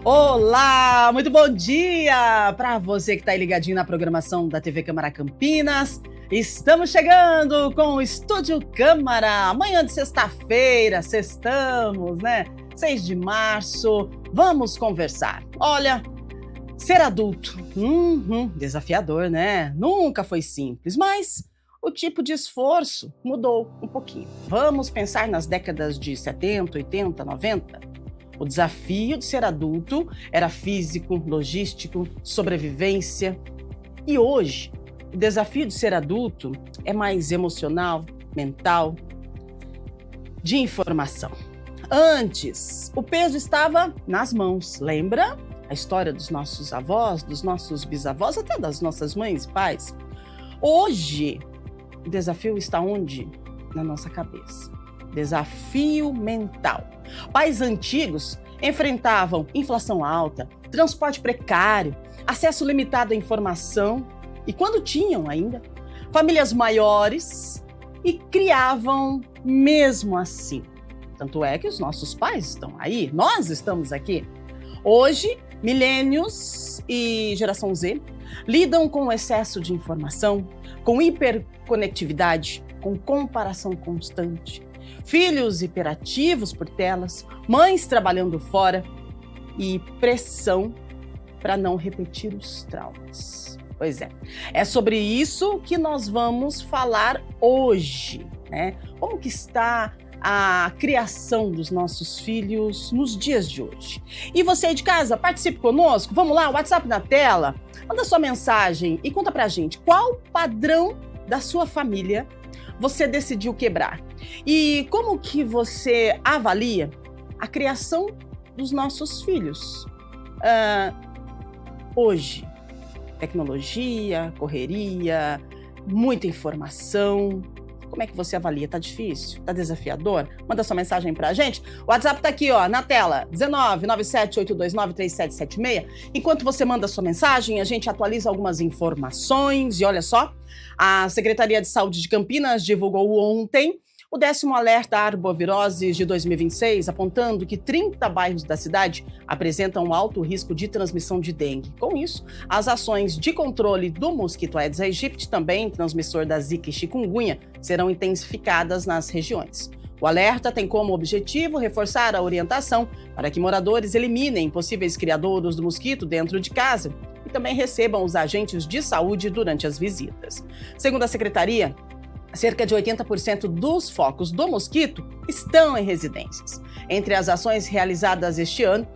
Olá, muito bom dia para você que está aí ligadinho na programação da TV Câmara Campinas. Estamos chegando com o Estúdio Câmara, amanhã de sexta-feira, sextamos, né? 6 de março, vamos conversar. Olha, ser adulto, desafiador, né? Nunca foi simples, mas o tipo de esforço mudou um pouquinho. Vamos pensar nas décadas de 70, 80, 90? O desafio de ser adulto era físico, logístico, sobrevivência. E hoje, o desafio de ser adulto é mais emocional, mental, de informação. Antes, o peso estava nas mãos, lembra? A história dos nossos avós, dos nossos bisavós, até das nossas mães e pais. Hoje, o desafio está onde? Na nossa cabeça. Desafio mental. Pais antigos enfrentavam inflação alta, transporte precário, acesso limitado à informação e, quando tinham ainda, famílias maiores e criavam mesmo assim. Tanto é que os nossos pais estão aí, nós estamos aqui. Hoje, milênios e geração Z lidam com o excesso de informação, com hiperconectividade, com comparação constante. Filhos hiperativos por telas, mães trabalhando fora e pressão para não repetir os traumas. Pois é sobre isso que nós vamos falar hoje, né? Como que está a criação dos nossos filhos nos dias de hoje? E você aí de casa, participe conosco, vamos lá, WhatsApp na tela, manda sua mensagem e conta pra gente qual padrão da sua família você decidiu quebrar. E como que você avalia a criação dos nossos filhos? Hoje, tecnologia, correria, muita informação. Como é que você avalia? Tá difícil? Tá desafiador? Manda sua mensagem pra gente. O WhatsApp tá aqui, ó, na tela, 19978293776. Enquanto você manda sua mensagem, a gente atualiza algumas informações. E olha só, a Secretaria de Saúde de Campinas divulgou ontem o 10º alerta arboviroses de 2026, apontando que 30 bairros da cidade apresentam alto risco de transmissão de dengue. Com isso, as ações de controle do mosquito Aedes aegypti, também transmissor da zika e chikungunya, serão intensificadas nas regiões. O alerta tem como objetivo reforçar a orientação para que moradores eliminem possíveis criadouros do mosquito dentro de casa e também recebam os agentes de saúde durante as visitas. Segundo a Secretaria, cerca de 80% dos focos do mosquito estão em residências. Entre as ações realizadas este ano,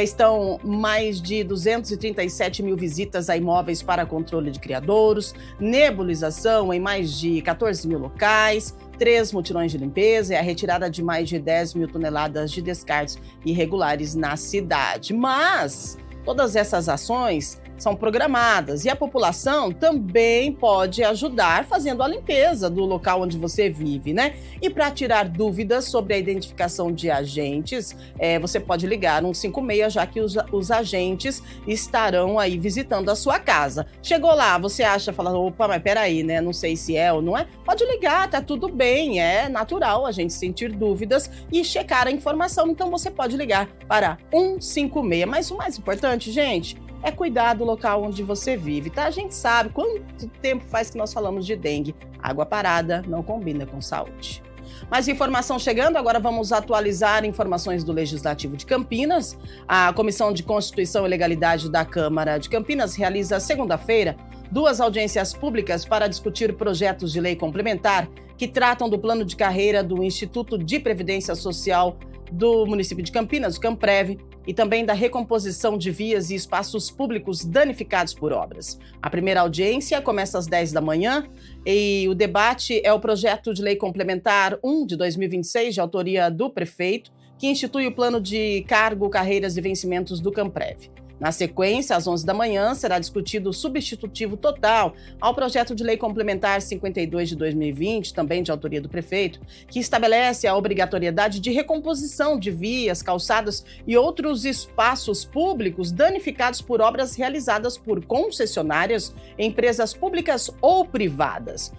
estão mais de 237 mil visitas a imóveis para controle de criadouros, nebulização em mais de 14 mil locais, 3 mutirões de limpeza e a retirada de mais de 10 mil toneladas de descartes irregulares na cidade. Mas todas essas ações são programadas e a população também pode ajudar fazendo a limpeza do local onde você vive, né? E para tirar dúvidas sobre a identificação de agentes, você pode ligar 156, já que os agentes estarão aí visitando a sua casa. Chegou lá, você fala, opa, mas peraí, né? Não sei se é ou não é. Pode ligar, tá tudo bem, é natural a gente sentir dúvidas e checar a informação. Então você pode ligar para 156. Mas o mais importante, gente, é cuidar do local onde você vive, tá? A gente sabe quanto tempo faz que nós falamos de dengue. Água parada não combina com saúde. Mais informação chegando, agora vamos atualizar informações do Legislativo de Campinas. A Comissão de Constituição e Legalidade da Câmara de Campinas realiza segunda-feira 2 audiências públicas para discutir projetos de lei complementar que tratam do plano de carreira do Instituto de Previdência Social do município de Campinas, o CAMPREV, e também da recomposição de vias e espaços públicos danificados por obras. A primeira audiência começa às 10 da manhã e o debate é o projeto de lei complementar 1 de 2026, de autoria do prefeito, que institui o plano de cargo, carreiras e vencimentos do CAMPREV. Na sequência, às 11 da manhã, será discutido o substitutivo total ao projeto de lei complementar 52 de 2020, também de autoria do prefeito, que estabelece a obrigatoriedade de recomposição de vias, calçadas e outros espaços públicos danificados por obras realizadas por concessionárias, empresas públicas ou privadas.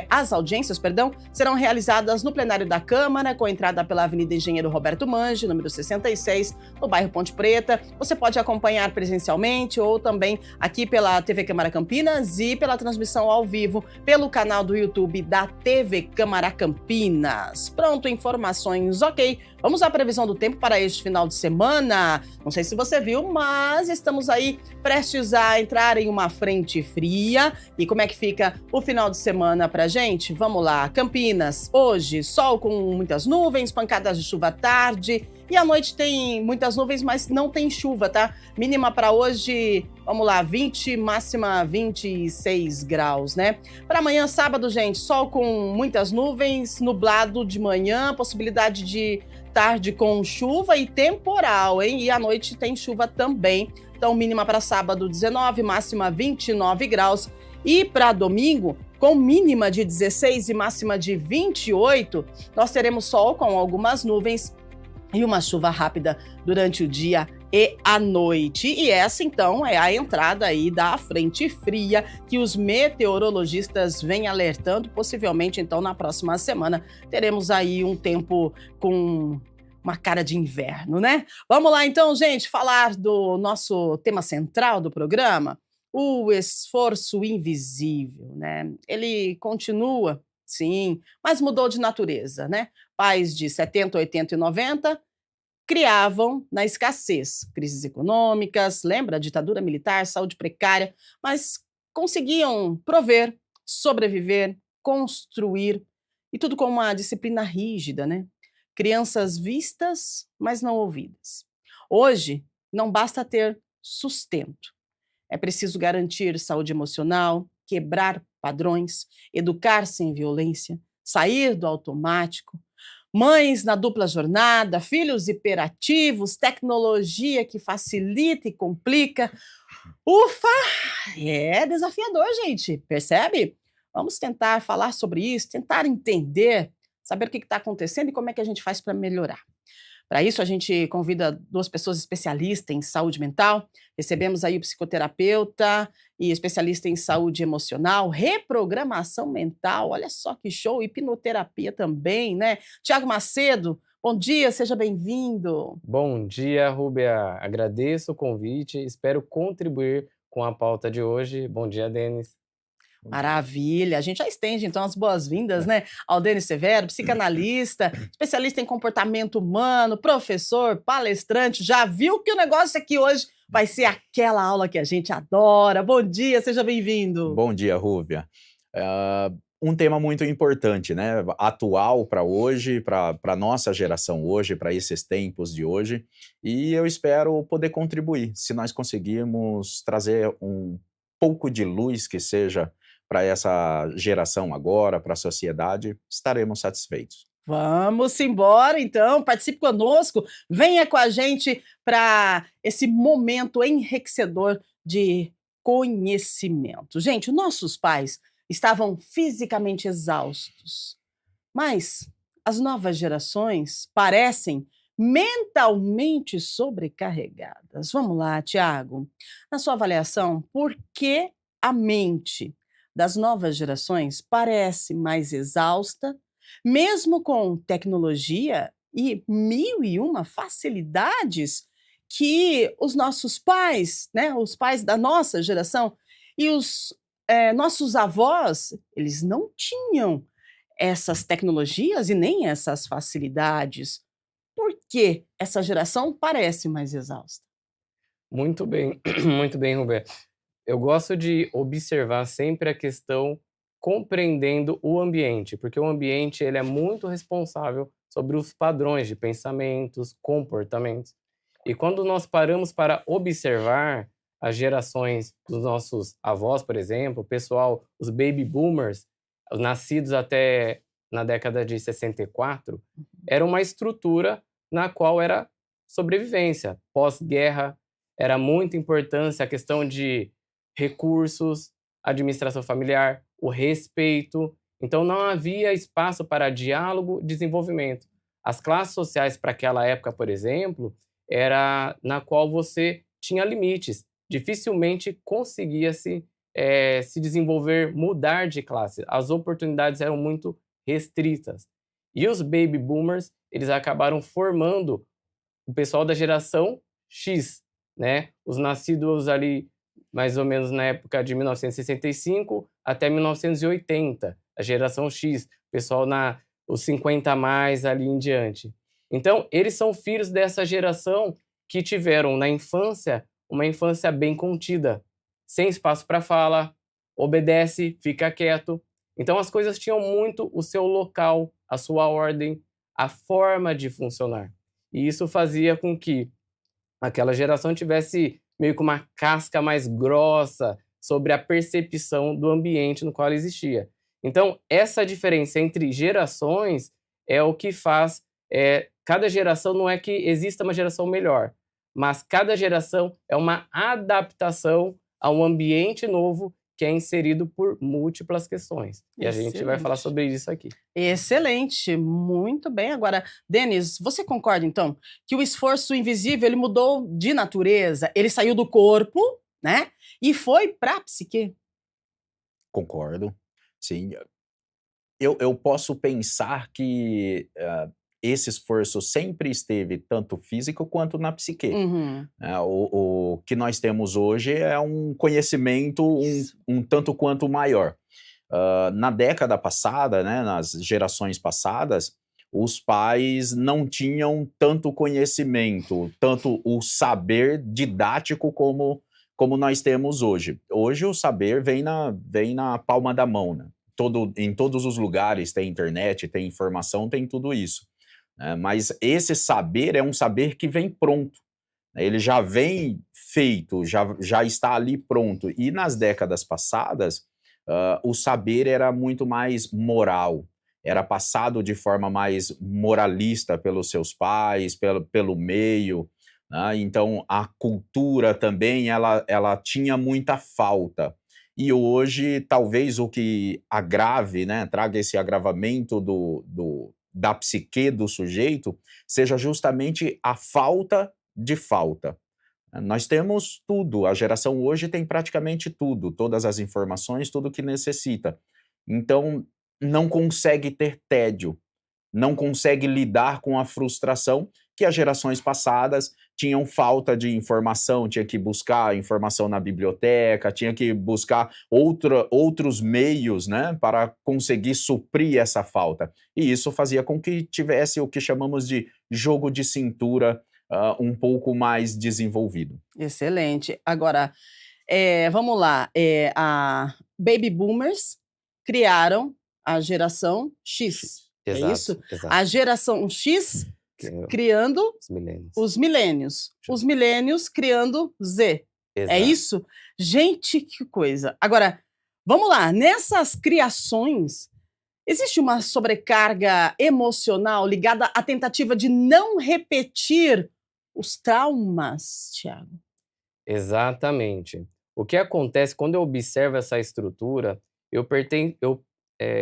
As audiências, serão realizadas no plenário da Câmara, com entrada pela Avenida Engenheiro Roberto Mangi, número 66, no bairro Ponte Preta. Você pode acompanhar presencialmente ou também aqui pela TV Câmara Campinas e pela transmissão ao vivo pelo canal do YouTube da TV Câmara Campinas. Pronto, informações ok. Vamos à previsão do tempo para este final de semana. Não sei se você viu, mas estamos aí prestes a entrar em uma frente fria. E como é que fica o final de semana pra gente? Vamos lá. Campinas, hoje, sol com muitas nuvens, pancadas de chuva à tarde. E à noite tem muitas nuvens, mas não tem chuva, tá? Mínima para hoje, vamos lá, 20, máxima 26 graus, né? Para amanhã, sábado, gente, sol com muitas nuvens, nublado de manhã, possibilidade de tarde com chuva e temporal, hein? E à noite tem chuva também. Então, mínima para sábado, 19, máxima 29 graus. E para domingo, com mínima de 16 e máxima de 28, nós teremos sol com algumas nuvens e uma chuva rápida durante o dia e a noite. E essa, então, é a entrada aí da frente fria que os meteorologistas vêm alertando. Possivelmente, então, na próxima semana, teremos aí um tempo com uma cara de inverno, né? Vamos lá, então, gente, falar do nosso tema central do programa, o esforço invisível, né? Ele continua, sim, mas mudou de natureza, né? Pais de 70, 80 e 90 criavam na escassez, crises econômicas, lembra? Ditadura militar, saúde precária, mas conseguiam prover, sobreviver, construir, e tudo com uma disciplina rígida, né? Crianças vistas, mas não ouvidas. Hoje, não basta ter sustento. É preciso garantir saúde emocional, quebrar padrões, educar sem violência, sair do automático. Mães na dupla jornada, filhos hiperativos, tecnologia que facilita e complica. Ufa! É desafiador, gente, percebe? Vamos tentar falar sobre isso, tentar entender, saber o que está acontecendo e como é que a gente faz para melhorar. Para isso, a gente convida duas pessoas especialistas em saúde mental. Recebemos aí o psicoterapeuta e especialista em saúde emocional, reprogramação mental, olha só que show, hipnoterapia também, né? Tiago Macedo, bom dia, seja bem-vindo. Bom dia, Rúbia. Agradeço o convite, espero contribuir com a pauta de hoje. Bom dia, Denis. Maravilha, a gente já estende então as boas-vindas, né, ao Denis Severo, psicanalista, especialista em comportamento humano, professor, palestrante, já viu que o negócio aqui hoje vai ser aquela aula que a gente adora. Bom dia, seja bem-vindo. Bom dia, Rúbia. Um tema muito importante, né, atual para hoje, para a nossa geração hoje, para esses tempos de hoje, e eu espero poder contribuir, se nós conseguirmos trazer um pouco de luz que seja para essa geração agora, para a sociedade, estaremos satisfeitos. Vamos embora, então, participe conosco, venha com a gente para esse momento enriquecedor de conhecimento. Gente, nossos pais estavam fisicamente exaustos, mas as novas gerações parecem mentalmente sobrecarregadas. Vamos lá, Tiago, na sua avaliação, por que a mente das novas gerações parece mais exausta, mesmo com tecnologia e mil e uma facilidades que os nossos pais, né, os pais da nossa geração e os nossos avós, eles não tinham essas tecnologias e nem essas facilidades. Por que essa geração parece mais exausta? Muito bem, muito bem, Rúbia. Eu gosto de observar sempre a questão compreendendo o ambiente, porque o ambiente ele é muito responsável sobre os padrões de pensamentos, comportamentos. E quando nós paramos para observar as gerações dos nossos avós, por exemplo, o pessoal, os baby boomers, os nascidos até na década de 64, era uma estrutura na qual era sobrevivência, pós-guerra, era muito importante a questão de recursos, administração familiar, o respeito. Então, não havia espaço para diálogo e desenvolvimento. As classes sociais para aquela época, por exemplo, era na qual você tinha limites. Dificilmente conseguia se desenvolver, mudar de classe. As oportunidades eram muito restritas. E os baby boomers, eles acabaram formando o pessoal da geração X, né? Os nascidos ali mais ou menos na época de 1965 até 1980, a geração X, pessoal os 50 a mais ali em diante. Então, eles são filhos dessa geração que tiveram na infância uma infância bem contida, sem espaço para fala, obedece, fica quieto. Então, as coisas tinham muito o seu local, a sua ordem, a forma de funcionar. E isso fazia com que aquela geração tivesse meio que uma casca mais grossa sobre a percepção do ambiente no qual ela existia. Então, essa diferença entre gerações é o que faz... cada geração não é que exista uma geração melhor, mas cada geração é uma adaptação a um ambiente novo que é inserido por múltiplas questões. E a gente vai falar sobre isso aqui. Excelente, muito bem. Agora, Denis, você concorda, então, que o esforço invisível ele mudou de natureza, ele saiu do corpo, né, e foi para a psique? Concordo, sim. Eu posso pensar que esse esforço sempre esteve tanto físico quanto na psique. Uhum. O que nós temos hoje é um conhecimento um tanto quanto maior. Na década passada, né, nas gerações passadas, os pais não tinham tanto conhecimento, tanto o saber didático como nós temos hoje. Hoje o saber vem na palma da mão, né? Em todos os lugares tem internet, tem informação, tem tudo isso. Mas esse saber é um saber que vem pronto. Ele já vem feito, já está ali pronto. E nas décadas passadas, o saber era muito mais moral, era passado de forma mais moralista pelos seus pais, pelo meio, né? Então, a cultura também, ela tinha muita falta. E hoje, talvez o que agrave, né, traga esse agravamento da psique do sujeito, seja justamente a falta de falta. Nós temos tudo, a geração hoje tem praticamente tudo, todas as informações, tudo que necessita. Então, não consegue ter tédio, não consegue lidar com a frustração que as gerações passadas tinham falta de informação, tinha que buscar informação na biblioteca, tinha que buscar outros meios, né, para conseguir suprir essa falta. E isso fazia com que tivesse o que chamamos de jogo de cintura um pouco mais desenvolvido. Excelente. Agora, vamos lá. A Baby Boomers criaram a geração X. Exato, é isso? Exato. A geração X criando os milênios. Os milênios criando Z. Exato. É isso? Gente, que coisa. Agora, vamos lá. Nessas criações, existe uma sobrecarga emocional ligada à tentativa de não repetir os traumas, Tiago? Exatamente. O que acontece quando eu observo essa estrutura, eu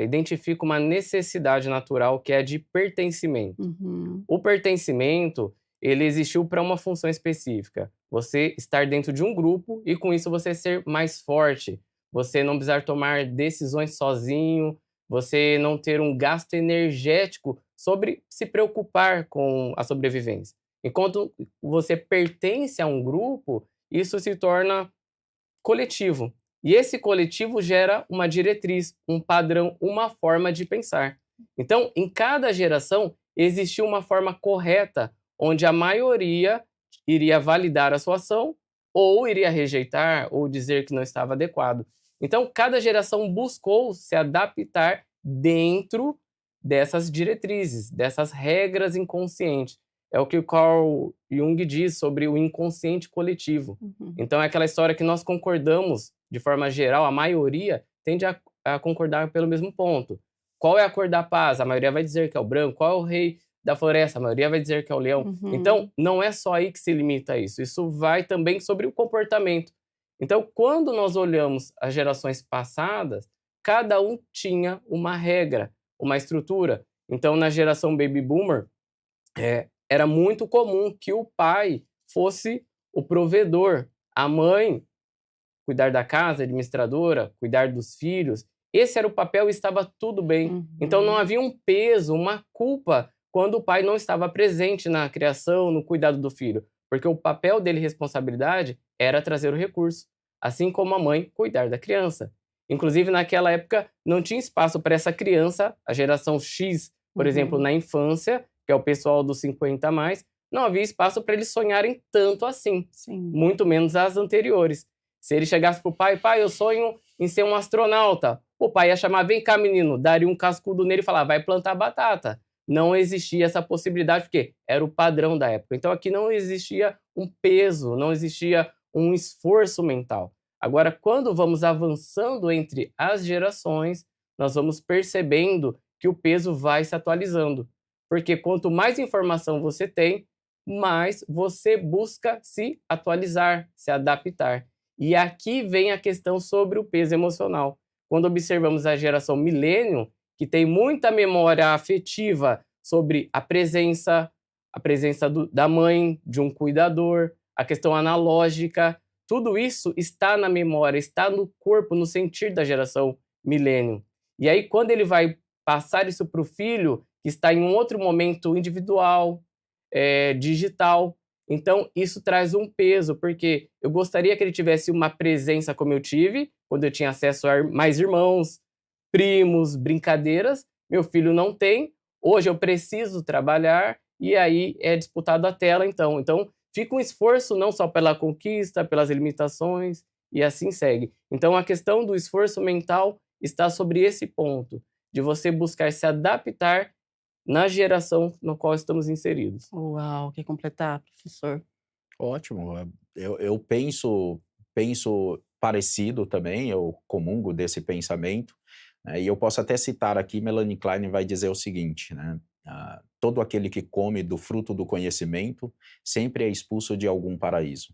identifico uma necessidade natural que é a de pertencimento. Uhum. O pertencimento, ele existiu para uma função específica. Você estar dentro de um grupo e, com isso, você ser mais forte. Você não precisar tomar decisões sozinho, você não ter um gasto energético sobre se preocupar com a sobrevivência. Enquanto você pertence a um grupo, isso se torna coletivo. E esse coletivo gera uma diretriz, um padrão, uma forma de pensar. Então, em cada geração, existiu uma forma correta, onde a maioria iria validar a sua ação, ou iria rejeitar, ou dizer que não estava adequado. Então, cada geração buscou se adaptar dentro dessas diretrizes, dessas regras inconscientes. É o que o Carl Jung diz sobre o inconsciente coletivo. Uhum. Então, é aquela história que nós concordamos, de forma geral, a maioria tende a concordar pelo mesmo ponto. Qual é a cor da paz? A maioria vai dizer que é o branco. Qual é o rei da floresta, a maioria vai dizer que é o leão. Uhum. Então, não é só aí que se limita isso. Isso vai também sobre o comportamento. Então, quando nós olhamos as gerações passadas, cada um tinha uma regra, uma estrutura. Então, na geração Baby Boomer, era muito comum que o pai fosse o provedor, a mãe cuidar da casa, administradora, cuidar dos filhos. Esse era o papel e estava tudo bem. Uhum. Então não havia um peso, uma culpa quando o pai não estava presente na criação, no cuidado do filho, porque o papel dele, responsabilidade, era trazer o recurso, assim como a mãe cuidar da criança. Inclusive naquela época não tinha espaço para essa criança, a geração X, por exemplo, na infância, que é o pessoal dos 50 a mais, não havia espaço para eles sonharem tanto assim, Sim. muito menos as anteriores. Se ele chegasse pro pai, eu sonho em ser um astronauta, o pai ia chamar, vem cá menino, daria um cascudo nele e falar, vai plantar batata. Não existia essa possibilidade, porque era o padrão da época. Então aqui não existia um peso, não existia um esforço mental. Agora, quando vamos avançando entre as gerações, nós vamos percebendo que o peso vai se atualizando. Porque quanto mais informação você tem, mais você busca se atualizar, se adaptar. E aqui vem a questão sobre o peso emocional. Quando observamos a geração milênio, que tem muita memória afetiva sobre a presença da mãe, de um cuidador, a questão analógica, tudo isso está na memória, está no corpo, no sentir da geração milênio. E aí, quando ele vai passar isso para o filho, que está em um outro momento individual, digital, então isso traz um peso, porque eu gostaria que ele tivesse uma presença como eu tive, quando eu tinha acesso a mais irmãos, primos, brincadeiras. Meu filho não tem, hoje eu preciso trabalhar, e aí é disputado a tela, então. Então fica um esforço não só pela conquista, pelas limitações, e assim segue. Então a questão do esforço mental está sobre esse ponto, de você buscar se adaptar na geração na qual estamos inseridos. Uau, quer completar, professor? Ótimo. Eu penso parecido também, eu comungo desse pensamento, né, e eu posso até citar aqui, Melanie Klein vai dizer o seguinte, né, todo aquele que come do fruto do conhecimento sempre é expulso de algum paraíso.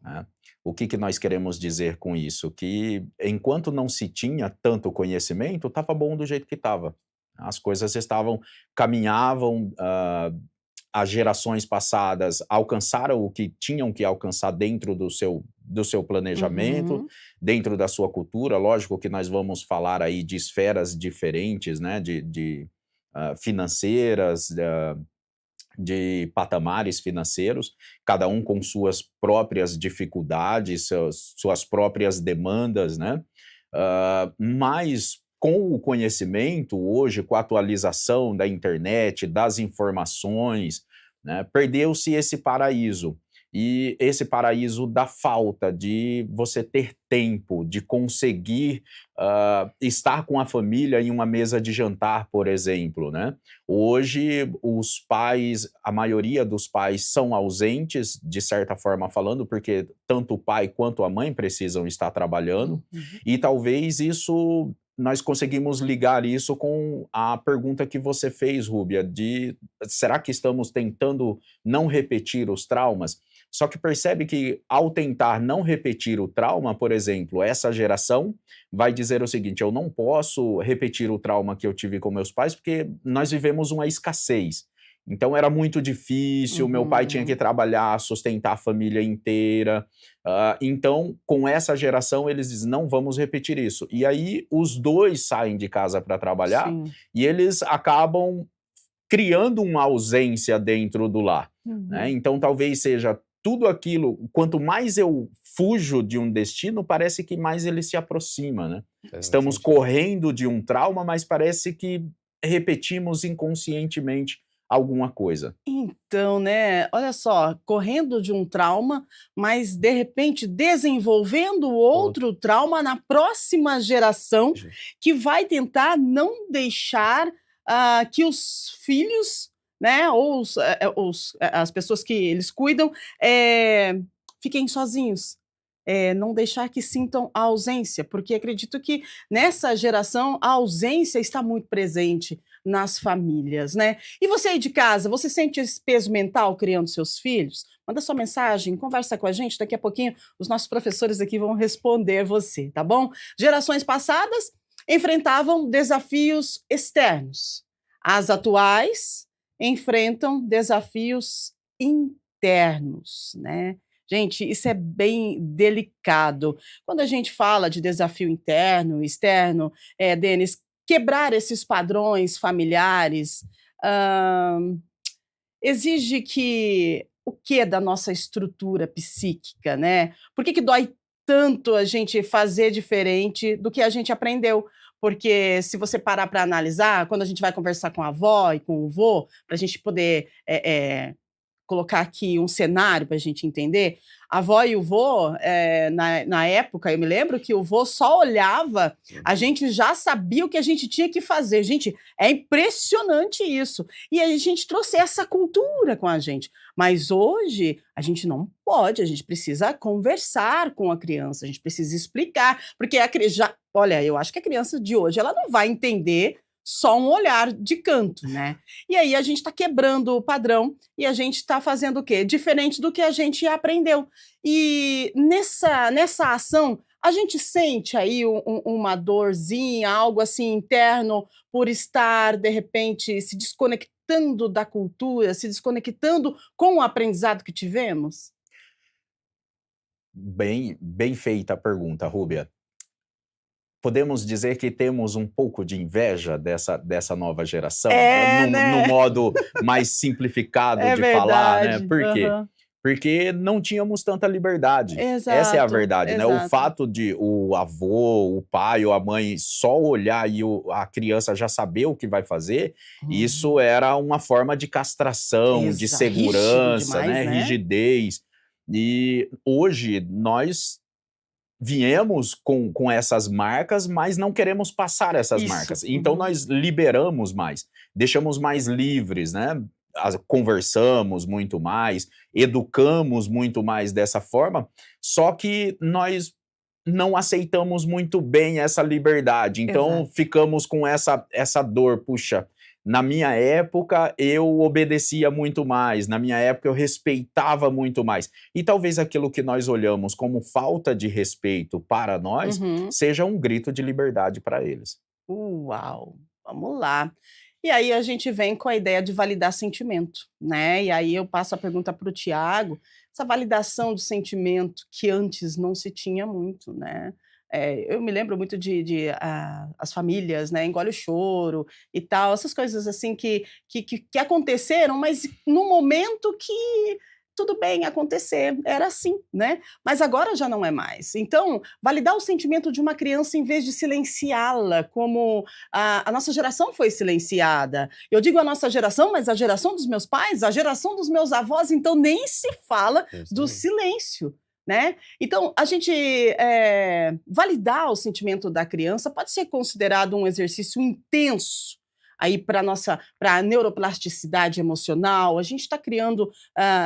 Né? O que nós queremos dizer com isso? Que enquanto não se tinha tanto conhecimento, estava bom do jeito que estava. As coisas caminhavam, as gerações passadas alcançaram o que tinham que alcançar dentro do seu planejamento, dentro da sua cultura. Lógico que nós vamos falar aí de esferas diferentes, né, financeiras, de patamares financeiros, cada um com suas próprias dificuldades, suas próprias demandas, né? Mas com o conhecimento, hoje, com a atualização da internet, das informações, né, perdeu-se esse paraíso. E esse paraíso da falta de você ter tempo, de conseguir estar com a família em uma mesa de jantar, por exemplo, né? Hoje, os pais, a maioria dos pais são ausentes, de certa forma falando, porque tanto o pai quanto a mãe precisam estar trabalhando, e talvez isso nós conseguimos ligar isso com a pergunta que você fez, Rúbia, de será que estamos tentando não repetir os traumas? Só que percebe que ao tentar não repetir o trauma, por exemplo, essa geração vai dizer o seguinte, eu não posso repetir o trauma que eu tive com meus pais porque nós vivemos uma escassez. Então era muito difícil, meu pai tinha que trabalhar, sustentar a família inteira. Então, com essa geração, eles dizem, não vamos repetir isso. E aí os dois saem de casa para trabalhar e eles acabam criando uma ausência dentro do lar. Né? Então, talvez seja tudo aquilo, quanto mais eu fujo de um destino, parece que mais ele se aproxima, né? Estamos correndo de um trauma, mas parece que repetimos inconscientemente alguma coisa. Então, né, olha só, correndo de um trauma, mas de repente desenvolvendo outro trauma na próxima geração, que vai tentar não deixar que os filhos, né, ou as pessoas que eles cuidam, fiquem sozinhos. Não deixar que sintam a ausência, porque acredito que nessa geração a ausência está muito presente. nas famílias, né? E você aí de casa, você sente esse peso mental criando seus filhos? Manda sua mensagem, conversa com a gente, daqui a pouquinho os nossos professores aqui vão responder você, tá bom? Gerações passadas enfrentavam desafios externos. As atuais enfrentam desafios internos, né? Gente, isso é bem delicado. Quando a gente fala de desafio interno, externo, Denis, quebrar esses padrões familiares, hã, exige que o quê da nossa estrutura psíquica, né? Por que que dói tanto a gente fazer diferente do que a gente aprendeu? Porque se você parar para analisar, quando a gente vai conversar com a avó e com o vô, para a gente poder colocar aqui um cenário para a gente entender, a avó e o vô, na época, eu me lembro que o vô só olhava, a gente já sabia o que a gente tinha que fazer. Gente, é impressionante isso. E a gente trouxe essa cultura com a gente. Mas hoje, a gente não pode, a gente precisa conversar com a criança, a gente precisa explicar, porque olha, eu acho que a criança de hoje, ela não vai entender só um olhar de canto, né? E aí a gente está quebrando o padrão e a gente está fazendo o quê? Diferente do que a gente aprendeu. E nessa ação, a gente sente aí uma dorzinha, algo assim interno, por estar, de repente, se desconectando da cultura, se desconectando com o aprendizado que tivemos? Bem feita a pergunta, Rúbia. Podemos dizer que temos um pouco de inveja dessa nova geração, É, no né? modo mais simplificado É de falar, né? verdade. Por quê? Aham. Porque não tínhamos tanta liberdade. Essa é a Exato, verdade, né? O exato. fato de o avô, o pai ou a mãe só olhar e a criança já saber o que vai fazer, isso era uma forma de castração, de Rígido segurança, demais, né? né? Rigidez. E hoje nós viemos com essas marcas, mas não queremos passar essas Isso. marcas. Então nós liberamos mais, deixamos mais livres, né? Conversamos muito mais, educamos muito mais dessa forma, só que nós não aceitamos muito bem essa liberdade. Então Exato. ficamos com essa dor, puxa, na minha época eu obedecia muito mais, na minha época eu respeitava muito mais. E talvez aquilo que nós olhamos como falta de respeito para nós Uhum. seja um grito de liberdade para eles. Uau! Vamos lá. E aí a gente vem com a ideia de validar sentimento, né? E aí eu passo a pergunta para o Tiago, essa validação do sentimento que antes não se tinha muito, né? Eu me lembro muito as famílias, né? Engole o choro e tal, essas coisas assim que aconteceram, mas no momento que tudo bem acontecer, era assim, né? Mas agora já não é mais. Então, validar o sentimento de uma criança em vez de silenciá-la, como a nossa geração foi silenciada. Eu digo a nossa geração, mas a geração dos meus pais, a geração dos meus avós, então nem se fala do Justamente. silêncio, né? Então, a gente validar o sentimento da criança pode ser considerado um exercício intenso aí para a neuroplasticidade emocional. A gente está criando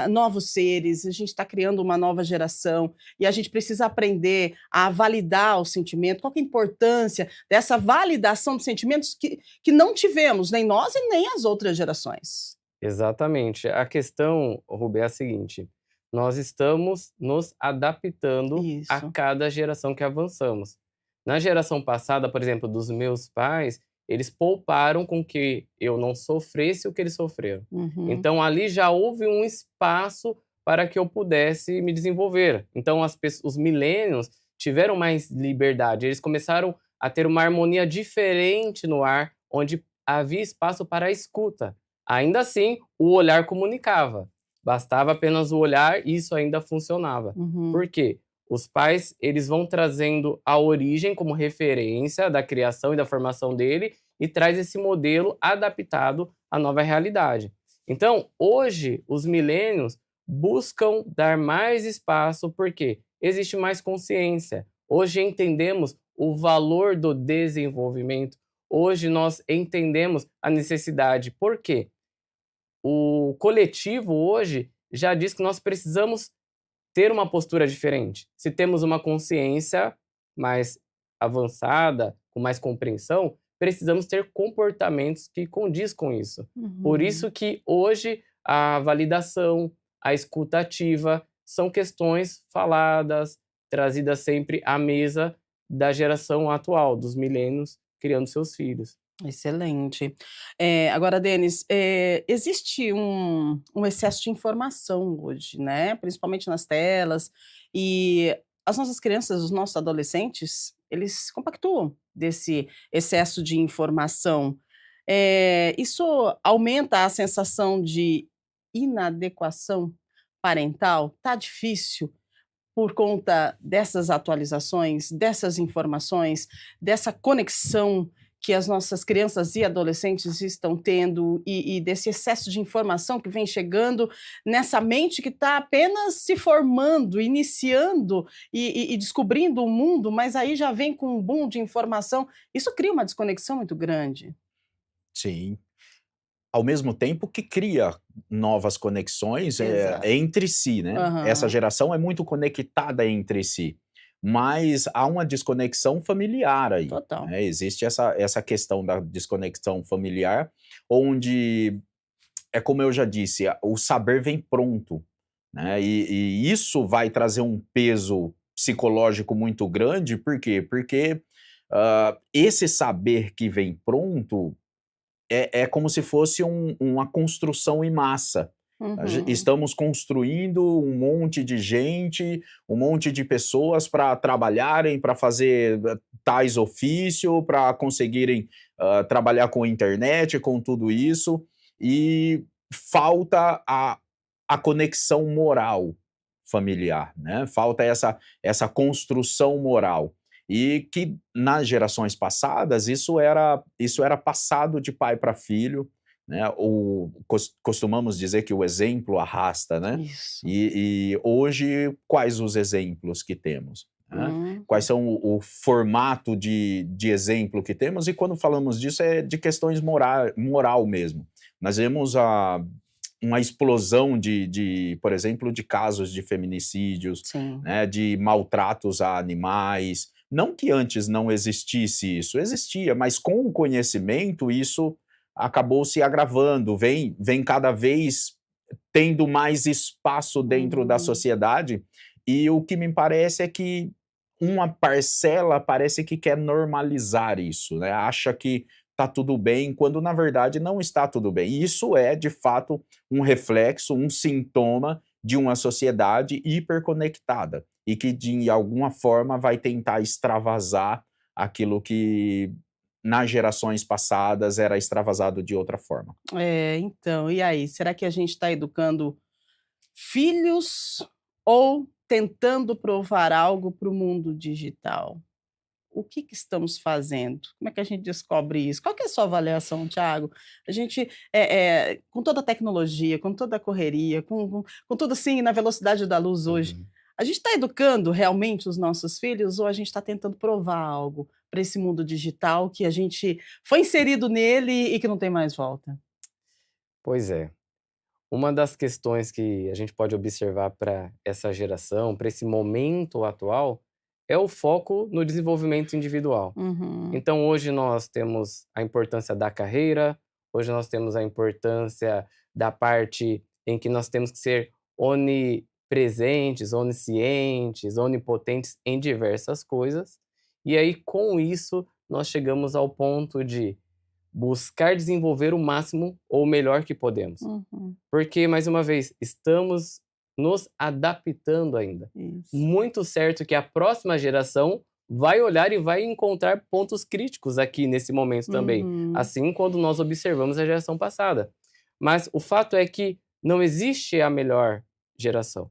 novos seres, a gente está criando uma nova geração e a gente precisa aprender a validar o sentimento. Qual que é a importância dessa validação de sentimentos que não tivemos, nem nós e nem as outras gerações? Exatamente. A questão, Rubem, é a seguinte: nós estamos nos adaptando a Isso. cada geração que avançamos. Na geração passada, por exemplo, dos meus pais, eles pouparam com que eu não sofresse o que eles sofreram. Uhum. Então, ali já houve um espaço para que eu pudesse me desenvolver. Então, os millennials tiveram mais liberdade. Eles começaram a ter uma harmonia diferente no ar, onde havia espaço para a escuta. Ainda assim, o olhar comunicava. Bastava apenas o olhar e isso ainda funcionava. Uhum. Por quê? Os pais, eles vão trazendo a origem como referência da criação e da formação dele e traz esse modelo adaptado à nova realidade. Então, hoje, os millennials buscam dar mais espaço porque existe mais consciência. Hoje entendemos o valor do desenvolvimento. Hoje nós entendemos a necessidade. Por quê? O coletivo hoje já diz que nós precisamos ter uma postura diferente. Se temos uma consciência mais avançada, com mais compreensão, precisamos ter comportamentos que condiz com isso. Por Uhum. isso que hoje a validação, a escuta ativa são questões faladas, trazidas sempre à mesa da geração atual, dos milênios, criando seus filhos. Excelente. Agora, Denis, existe um excesso de informação hoje, né, principalmente nas telas, e as nossas crianças, os nossos adolescentes, eles compactuam desse excesso de informação. Isso aumenta a sensação de inadequação parental? Tá difícil por conta dessas atualizações, dessas informações, dessa conexão que as nossas crianças e adolescentes estão tendo e desse excesso de informação que vem chegando nessa mente que está apenas se formando, iniciando e descobrindo o mundo, mas aí já vem com um boom de informação. Isso cria uma desconexão muito grande. Sim. Ao mesmo tempo que cria novas conexões, Exato. entre si, né. Essa Aham. geração é muito conectada entre si, mas há uma desconexão familiar aí, Total. né. Existe essa questão da desconexão familiar, onde, é como eu já disse, o saber vem pronto, né, e isso vai trazer um peso psicológico muito grande, por quê? Porque, esse saber que vem pronto é como se fosse uma construção em massa. Uhum. Estamos construindo um monte de gente, um monte de pessoas para trabalharem, para fazer tais ofício, para conseguirem trabalhar com internet, com tudo isso, e falta a conexão moral familiar, né? Falta essa construção moral. E que nas gerações passadas isso era passado de pai para filho, né? Costumamos dizer que o exemplo arrasta, né? Isso. E hoje quais os exemplos que temos, né? Quais Uhum. são o formato de exemplo que temos? E quando falamos disso é de questões moral mesmo. Nós vemos uma explosão por exemplo, de casos de feminicídios, Sim. né, de maltratos a animais. Não que antes não existisse isso, existia, mas com o conhecimento isso acabou se agravando, vem cada vez tendo mais espaço dentro da Uhum. sociedade, e o que me parece é que uma parcela parece que quer normalizar isso, né, acha que está tudo bem, quando na verdade não está tudo bem. E isso é, de fato, um reflexo, um sintoma de uma sociedade hiperconectada e que, de alguma forma, vai tentar extravasar aquilo que nas gerações passadas era extravasado de outra forma. Então, e aí, será que a gente está educando filhos ou tentando provar algo para o mundo digital? O que que estamos fazendo? Como é que a gente descobre isso? Qual que é a sua avaliação, Thiago? A gente, com toda a tecnologia, com toda a correria, com tudo assim na velocidade da luz hoje, Uhum. a gente está educando realmente os nossos filhos ou a gente está tentando provar algo para esse mundo digital que a gente foi inserido nele e que não tem mais volta? Pois é. Uma das questões que a gente pode observar para essa geração, para esse momento atual, é o foco no desenvolvimento individual. Uhum. Então, hoje nós temos a importância da carreira, hoje nós temos a importância da parte em que nós temos que ser onipresentes, oniscientes, onipotentes em diversas coisas. E aí, com isso, nós chegamos ao ponto de buscar desenvolver o máximo ou o melhor que podemos. Uhum. Porque, mais uma vez, estamos nos adaptando ainda. Isso. Muito certo que a próxima geração vai olhar e vai encontrar pontos críticos aqui nesse momento também, Uhum. assim quando nós observamos a geração passada. Mas o fato é que não existe a melhor geração.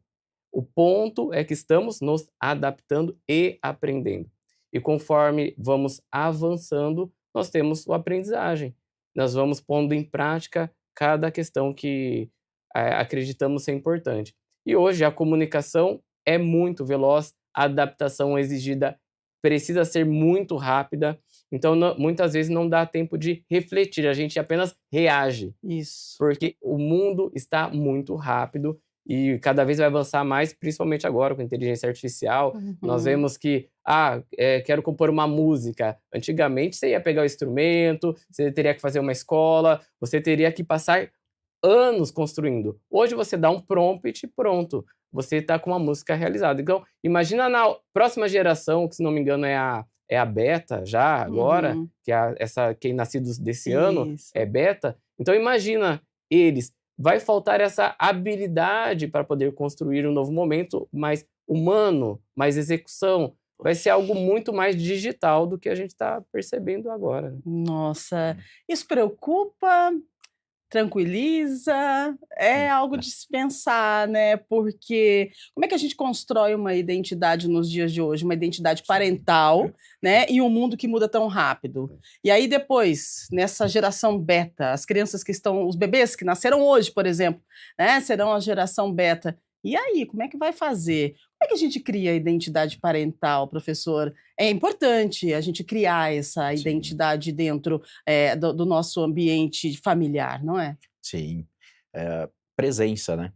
O ponto é que estamos nos adaptando e aprendendo. E conforme vamos avançando, nós temos a aprendizagem. Nós vamos pondo em prática cada questão que acreditamos ser importante. E hoje a comunicação é muito veloz, a adaptação exigida precisa ser muito rápida, então muitas vezes não dá tempo de refletir, a gente apenas reage, Isso. porque o mundo está muito rápido e cada vez vai avançar mais, principalmente agora com a inteligência artificial. Nós vemos que, quero compor uma música. Antigamente você ia pegar o instrumento, você teria que fazer uma escola, você teria que passar anos construindo. Hoje você dá um prompt e pronto, você está com uma música realizada. Então, imagina na próxima geração, que se não me engano é a beta já agora, que quem nascidos desse ano Isso. é beta. Então imagina eles, vai faltar essa habilidade para poder construir um novo momento mais humano, mais execução. Vai ser algo muito mais digital do que a gente está percebendo agora. Nossa, isso preocupa, tranquiliza, é algo de se pensar, né? Porque como é que a gente constrói uma identidade nos dias de hoje, uma identidade parental, né? Em um mundo que muda tão rápido. E aí depois, nessa geração beta, as crianças que estão, os bebês que nasceram hoje, por exemplo, né? Serão a geração beta. E aí, como é que vai fazer? Como é que a gente cria a identidade parental, professor? É importante a gente criar essa Sim. identidade dentro do nosso ambiente familiar, não é? Sim. Presença, né?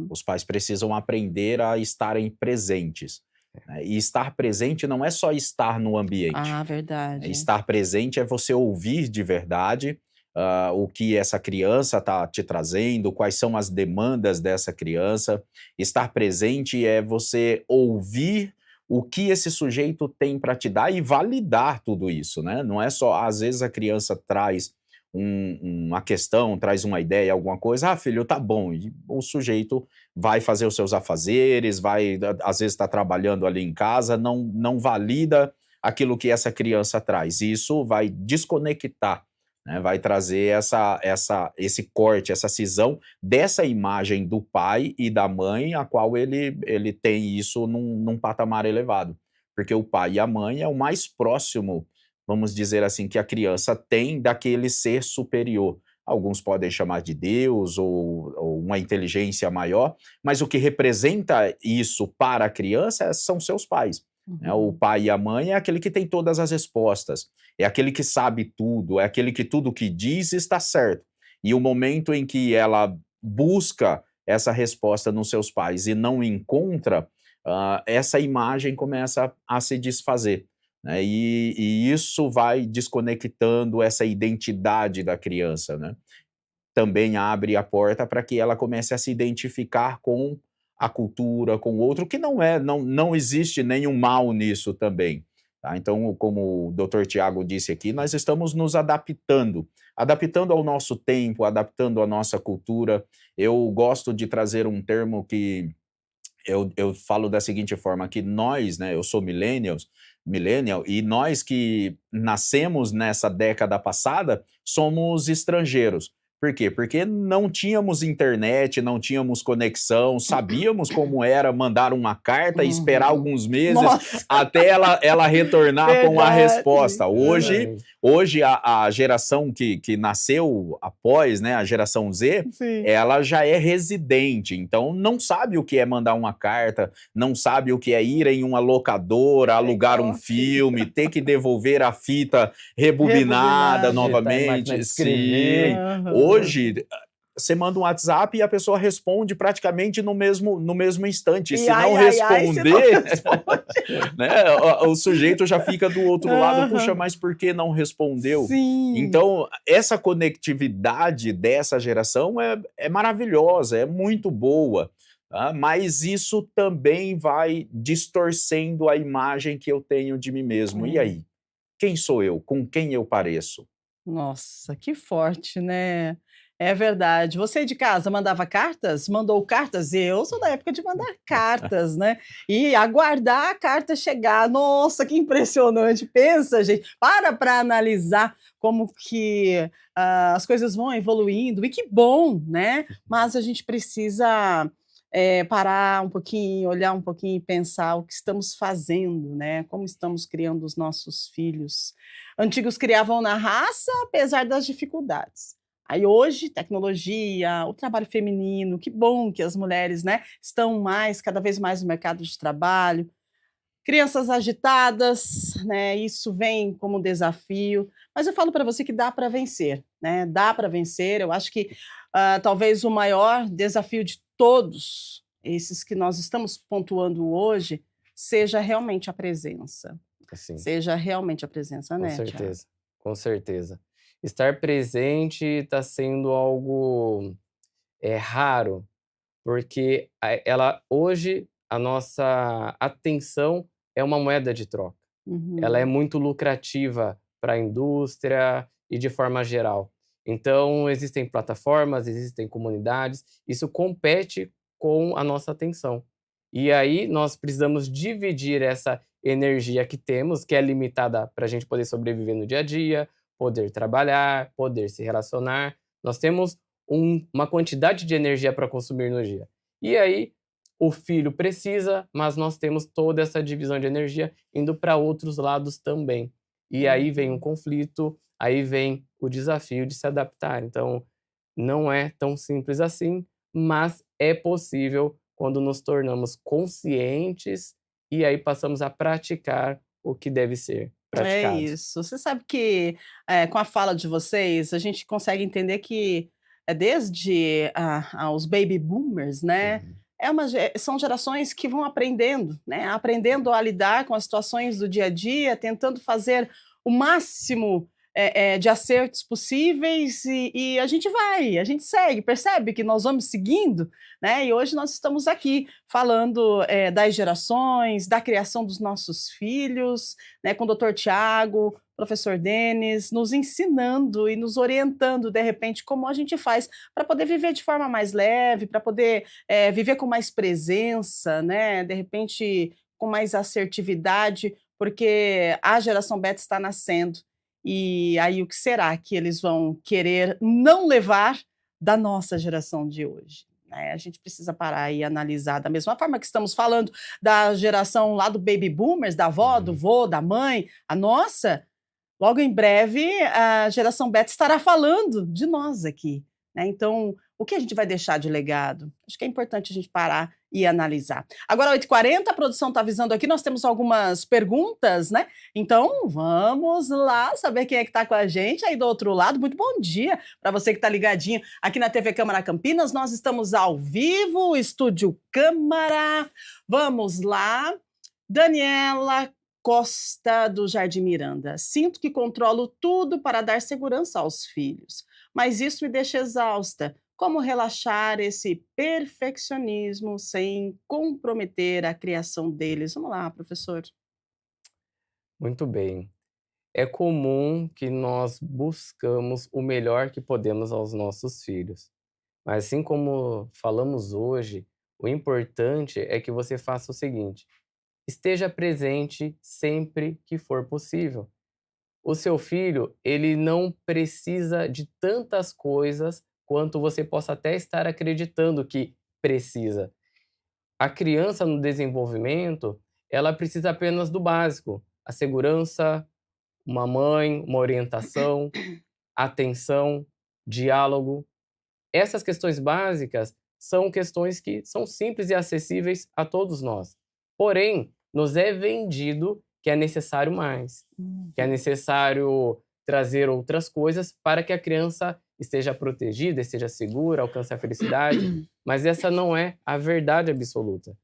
Os pais precisam aprender a estarem presentes, né? E estar presente não é só estar no ambiente. Ah, verdade. Estar presente é você ouvir de verdade o que essa criança está te trazendo, quais são as demandas dessa criança. Estar presente é você ouvir o que esse sujeito tem para te dar e validar tudo isso, né? Não é só, às vezes a criança traz uma questão, traz uma ideia, alguma coisa, filho, tá bom, e o sujeito vai fazer os seus afazeres, às vezes está trabalhando ali em casa, não valida aquilo que essa criança traz, e isso vai desconectar, né? Vai trazer esse corte, essa cisão dessa imagem do pai e da mãe, a qual ele tem isso num patamar elevado, porque o pai e a mãe é o mais próximo, vamos dizer assim, que a criança tem daquele ser superior. Alguns podem chamar de Deus ou uma inteligência maior, mas o que representa isso para a criança são seus pais. Né? O pai e a mãe é aquele que tem todas as respostas, é aquele que sabe tudo, é aquele que tudo que diz está certo. E o momento em que ela busca essa resposta nos seus pais e não encontra, essa imagem começa a se desfazer. Né? E isso vai desconectando essa identidade da criança, né? Também abre a porta para que ela comece a se identificar com a cultura, com o outro, que não existe nenhum mal nisso também. Tá? Então, como o Dr. Tiago disse aqui, nós estamos nos adaptando ao nosso tempo, adaptando à nossa cultura. Eu gosto de trazer um termo que eu falo da seguinte forma, que nós, né, eu sou millennial, e nós que nascemos nessa década passada, somos estrangeiros. Por quê? Porque não tínhamos internet, não tínhamos conexão, sabíamos como era mandar uma carta e esperar alguns meses até ela retornar com a resposta. Hoje a geração que nasceu após, né, a geração Z, ela já é residente, então não sabe o que é mandar uma carta, não sabe o que é ir em uma locadora, alugar um filme, ter que devolver a fita rebobinada novamente. Sim. Hoje, você manda um WhatsApp e a pessoa responde praticamente no mesmo instante. Se não responder, né, o sujeito já fica do outro lado, puxa, mas por que não respondeu? Sim. Então, essa conectividade dessa geração é maravilhosa, é muito boa, tá? Mas isso também vai distorcendo a imagem que eu tenho de mim mesmo. E aí? Quem sou eu? Com quem eu pareço? Nossa, que forte, né? É verdade. Você de casa mandava cartas? Mandou cartas? Eu sou da época de mandar cartas, né? E aguardar a carta chegar. Nossa, que impressionante. Pensa, gente, para analisar como que as coisas vão evoluindo. E que bom, né? Mas a gente precisa parar um pouquinho, olhar um pouquinho e pensar o que estamos fazendo, né? Como estamos criando os nossos filhos. Antigos criavam na raça, apesar das dificuldades. Aí hoje, tecnologia, o trabalho feminino, que bom que as mulheres, né, estão cada vez mais no mercado de trabalho. Crianças agitadas, né, isso vem como desafio, mas eu falo para você que dá para vencer, né, dá para vencer. Eu acho que talvez o maior desafio de todos esses que nós estamos pontuando hoje seja realmente a presença. Assim, Seja realmente a presença, com né, Tiago? certeza, com certeza. Estar presente está sendo algo raro, porque hoje a nossa atenção é uma moeda de troca. Ela é Uhum. muito lucrativa para a indústria e de forma geral. Então, existem plataformas, existem comunidades, isso compete com a nossa atenção. E aí nós precisamos dividir essa energia que temos, que é limitada para a gente poder sobreviver no dia a dia, poder trabalhar, poder se relacionar. Nós temos uma quantidade de energia para consumir no dia. E aí o filho precisa, mas nós temos toda essa divisão de energia indo para outros lados também. E aí vem um Uhum. conflito, aí vem o desafio de se adaptar. Então, não é tão simples assim, mas é possível quando nos tornamos conscientes e aí passamos a praticar o que deve ser É praticado. isso. Você sabe que, com a fala de vocês, a gente consegue entender que é desde os baby boomers, né, Uhum. são gerações que vão aprendendo, né, aprendendo a lidar com as situações do dia a dia, tentando fazer o máximo, de acertos possíveis e a gente segue, percebe que nós vamos seguindo, né, e hoje nós estamos aqui falando, das gerações, da criação dos nossos filhos, né, com o doutor Tiago, professor Denis, nos ensinando e nos orientando, de repente, como a gente faz para poder viver de forma mais leve, para poder viver com mais presença, né, de repente, com mais assertividade, porque a geração beta está nascendo. E aí, o que será que eles vão querer não levar da nossa geração de hoje? Né? A gente precisa parar e analisar, da mesma forma que estamos falando da geração lá do baby boomers, da avó, do Uhum. vô, da mãe, a nossa, logo em breve a geração beta estará falando de nós aqui, né, então, o que a gente vai deixar de legado? Acho que é importante a gente parar e analisar. Agora 8h40, a produção está avisando aqui, nós temos algumas perguntas, né, então vamos lá saber quem é que está com a gente aí do outro lado. Muito bom dia para você que está ligadinho aqui na TV Câmara Campinas, nós estamos ao vivo, Estúdio Câmara. Vamos lá, Daniela Costa, do Jardim Miranda. Sinto que controlo tudo para dar segurança aos filhos, mas isso me deixa exausta. Como relaxar esse perfeccionismo sem comprometer a criação deles? Vamos lá, professor. Muito bem. É comum que nós buscamos o melhor que podemos aos nossos filhos. Mas assim como falamos hoje, o importante é que você faça o seguinte: esteja presente sempre que for possível. O seu filho, ele não precisa de tantas coisas quanto você possa até estar acreditando que precisa. A criança no desenvolvimento, ela precisa apenas do básico: a segurança, uma mãe, uma orientação, atenção, diálogo. Essas questões básicas são questões que são simples e acessíveis a todos nós. Porém, nos é vendido que é necessário mais, que é Uhum. necessário trazer outras coisas para que a criança esteja protegida, esteja segura, alcance a felicidade, mas essa não é a verdade absoluta.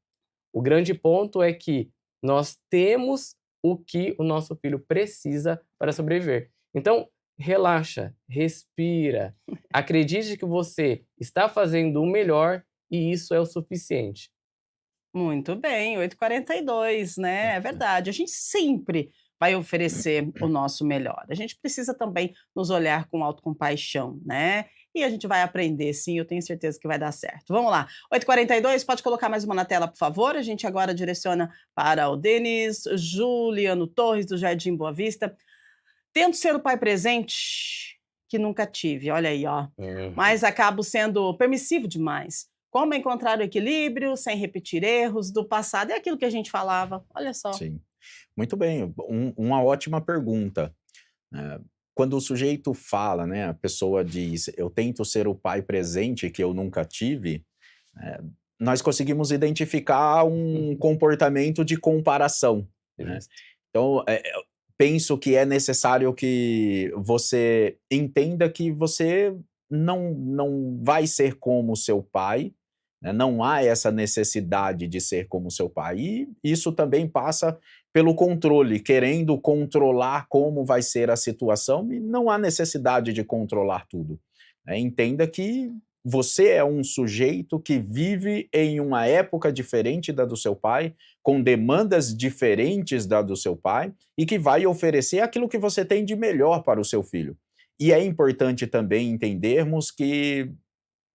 O grande ponto é que nós temos o que o nosso filho precisa para sobreviver. Então, relaxa, respira, acredite que você está fazendo o melhor e isso é o suficiente. Muito bem, 8h42, né, é verdade. A gente sempre vai oferecer o nosso melhor. A gente precisa também nos olhar com autocompaixão, né, e a gente vai aprender sim, eu tenho certeza que vai dar certo. Vamos lá, 8h42, pode colocar mais uma na tela, por favor? A gente agora direciona para o Denis Juliano Torres, do Jardim Boa Vista. Tento ser o pai presente que nunca tive, olha aí, ó. Uhum. Mas acabo sendo permissivo demais. Como encontrar o equilíbrio sem repetir erros do passado? É aquilo que a gente falava, olha só. Sim. Muito bem, uma ótima pergunta. Quando o sujeito fala, né, a pessoa diz: "Eu tento ser o pai presente que eu nunca tive", eh, nós conseguimos identificar um Uhum. comportamento de comparação, né. Justo. Então, penso que é necessário que você entenda que você não vai ser como o seu pai, né? Não há essa necessidade de ser como seu pai. E isso também passa pelo controle, querendo controlar como vai ser a situação, e não há necessidade de controlar tudo, né? Entenda que você é um sujeito que vive em uma época diferente da do seu pai, com demandas diferentes da do seu pai, e que vai oferecer aquilo que você tem de melhor para o seu filho. E é importante também entendermos que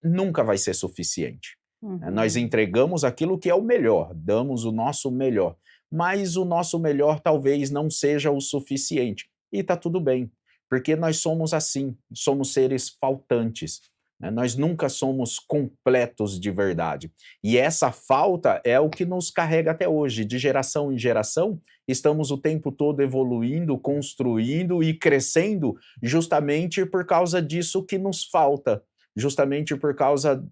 nunca vai ser suficiente, né? Nós Uhum. entregamos aquilo que é o melhor, damos o nosso melhor, mas o nosso melhor talvez não seja o suficiente. E está tudo bem, porque nós somos assim, somos seres faltantes, né? Nós nunca somos completos de verdade. E essa falta é o que nos carrega até hoje, de geração em geração. Estamos o tempo todo evoluindo, construindo e crescendo justamente por causa disso que nos falta, justamente por causa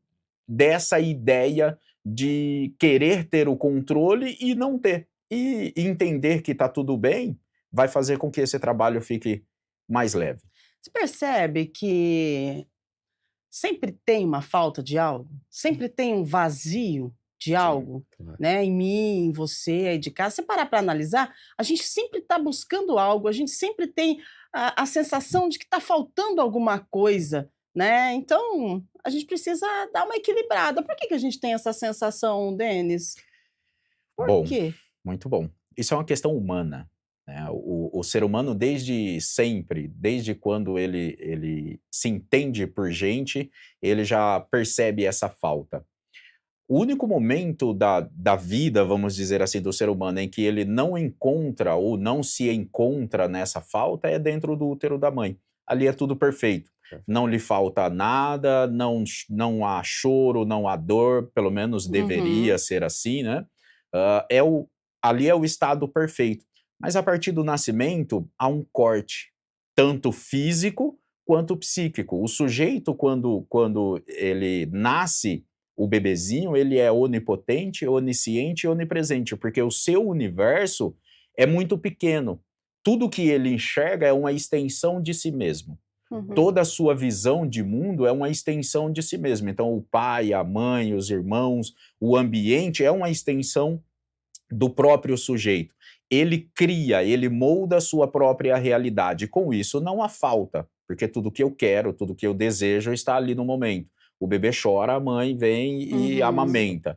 dessa ideia de querer ter o controle e não ter. E entender que está tudo bem vai fazer com que esse trabalho fique mais leve. Você percebe que sempre tem uma falta de algo? Sempre tem um vazio de Sim, algo, claro. né, em mim, em você, aí de casa. Se parar para analisar, a gente sempre está buscando algo, a gente sempre tem a sensação de que está faltando alguma coisa, né. Então, a gente precisa dar uma equilibrada. Por que que a gente tem essa sensação, Denis? Por Bom, quê? muito bom. Isso é uma questão humana, né? O ser humano, desde sempre, desde quando ele se entende por gente, ele já percebe essa falta. O único momento da vida, vamos dizer assim, do ser humano em que ele não encontra ou não se encontra nessa falta é dentro do útero da mãe. Ali é tudo perfeito. Não lhe falta nada, não há choro, não há dor, pelo menos deveria Uhum, ser assim, né? Ah, ali é o estado perfeito. Mas a partir do nascimento há um corte, tanto físico quanto psíquico. O sujeito, quando ele nasce, o bebezinho, ele é onipotente, onisciente e onipresente, porque o seu universo é muito pequeno. Tudo que ele enxerga é uma extensão de si mesmo. uhum. Toda a sua visão de mundo é uma extensão de si mesmo. Então, o pai, a mãe, os irmãos, o ambiente é uma extensão do próprio sujeito. Ele cria, ele molda a sua própria realidade. Com isso, não há falta, porque tudo que eu quero, tudo que eu desejo está ali no momento. O bebê chora, a mãe vem e Uhum. amamenta.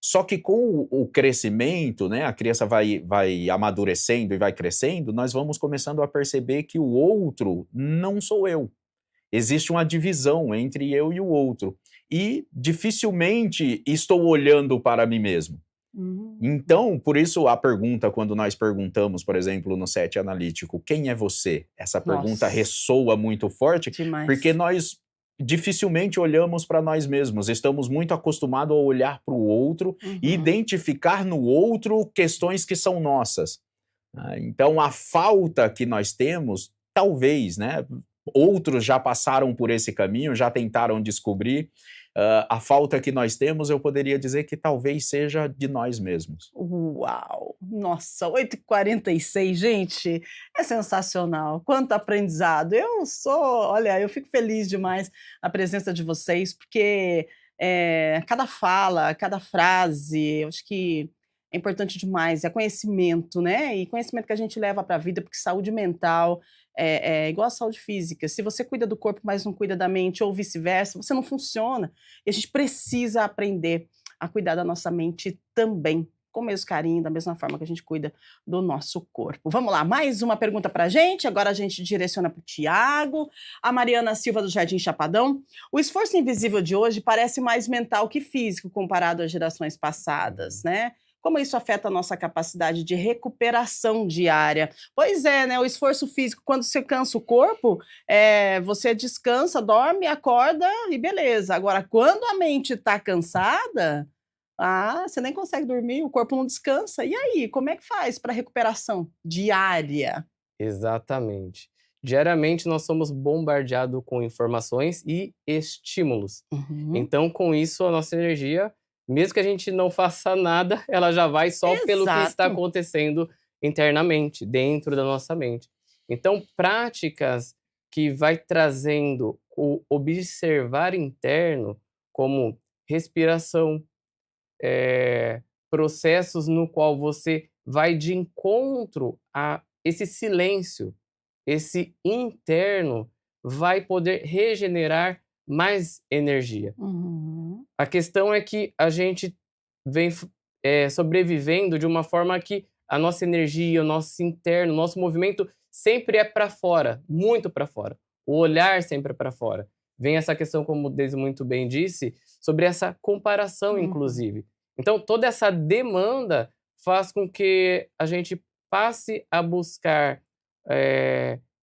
Só que com o crescimento, né, a criança vai amadurecendo e vai crescendo, nós vamos começando a perceber que o outro não sou eu. Existe uma divisão entre eu e o outro. E dificilmente estou olhando para mim mesmo. Hum. Então, por isso a pergunta, quando nós perguntamos, por exemplo, no SET analítico: "Quem é você?", essa pergunta Nossa, ressoa muito forte, porque demais. nós dificilmente olhamos para nós mesmos, estamos muito acostumados a olhar para o outro e Uhum. identificar no outro questões que são nossas. Então a falta que nós temos, talvez, né, outros já passaram por esse caminho, já tentaram descobrir, a falta que nós temos, eu poderia dizer que talvez seja de nós mesmos. Uau! Nossa, 8h46, gente, é sensacional. Quanto aprendizado. Olha, eu fico feliz demais na presença de vocês, porque, cada fala, cada frase, eu acho que é importante demais, é conhecimento, né, e conhecimento que a gente leva para a vida, porque saúde mental é igual a saúde física. Se você cuida do corpo, mas não cuida da mente ou vice-versa, você não funciona. E a gente precisa aprender a cuidar da nossa mente também, com o mesmo carinho, da mesma forma que a gente cuida do nosso corpo. Vamos lá, mais uma pergunta para a gente, agora a gente direciona para o Tiago. A Mariana Silva do Jardim Chapadão: o esforço invisível de hoje parece mais mental que físico comparado às gerações passadas, né? Como isso afeta a nossa capacidade de recuperação diária? Pois é, né? O esforço físico, quando você cansa o corpo, você descansa, dorme, acorda e beleza. Agora, quando a mente está cansada, você nem consegue dormir, o corpo não descansa. E aí, como é que faz para recuperação diária? Exatamente. Diariamente nós somos bombardeados com informações e estímulos. Uhum. Então, com isso, a nossa energia, mesmo que a gente não faça nada, ela já vai só pelo que está Exato. acontecendo internamente, dentro da nossa mente. Então, práticas que vai trazendo o observar interno, como respiração, processos no qual você vai de encontro a esse silêncio, esse interno vai poder regenerar mais energia. Uhum. A questão é que a gente vem sobrevivendo de uma forma que a nossa energia, o nosso interno, o nosso movimento sempre é para fora, muito para fora. O olhar sempre é para fora. Vem essa questão, como o Deise muito bem disse, sobre essa comparação, inclusive. Então, toda essa demanda faz com que a gente passe a buscar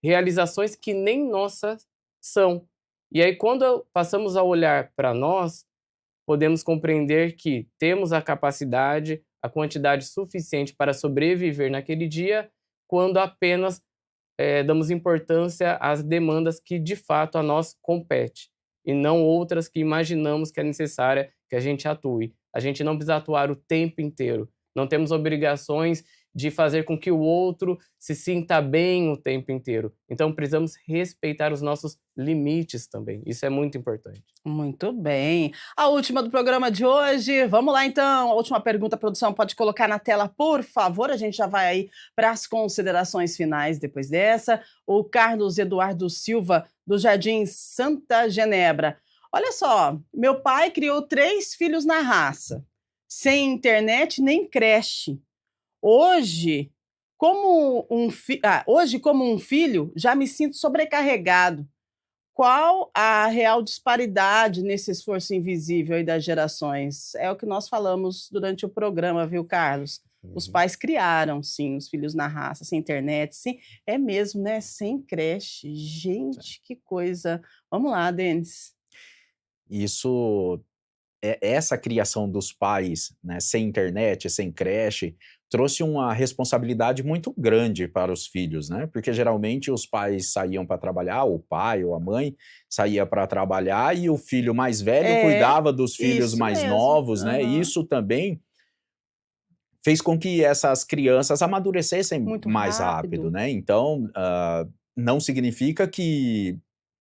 realizações que nem nossas são. E aí, quando passamos a olhar para nós, podemos compreender que temos a capacidade, a quantidade suficiente para sobreviver naquele dia, quando apenas damos importância às demandas que de fato a nós compete, e não outras que imaginamos que é necessária que a gente atue. A gente não precisa atuar o tempo inteiro. Não temos obrigações de fazer com que o outro se sinta bem o tempo inteiro. Então, precisamos respeitar os nossos limites também. Isso é muito importante. Muito bem. A última do programa de hoje. Vamos lá, então. A última pergunta, a produção, pode colocar na tela, por favor. A gente já vai aí para as considerações finais depois dessa. O Carlos Eduardo Silva, do Jardim Santa Genebra. Olha só, meu pai criou 3 filhos na raça, sem internet nem creche. Hoje, como um filho, já me sinto sobrecarregado. Qual a real disparidade nesse esforço invisível aí das gerações? É o que nós falamos durante o programa, viu, Carlos? Os pais criaram, sim, os filhos na raça, sem internet, sim. É mesmo, né? Sem creche. Gente, que coisa. Vamos lá, Denis. Isso, essa criação dos pais, né, sem internet, sem creche, trouxe uma responsabilidade muito grande para os filhos, né? Porque geralmente os pais saíam para trabalhar, o pai ou a mãe saía para trabalhar e o filho mais velho cuidava dos filhos isso mais mesmo. novos, né? Aham. Isso também fez com que essas crianças amadurecessem Muito mais rápido. rápido, né? Então, não significa que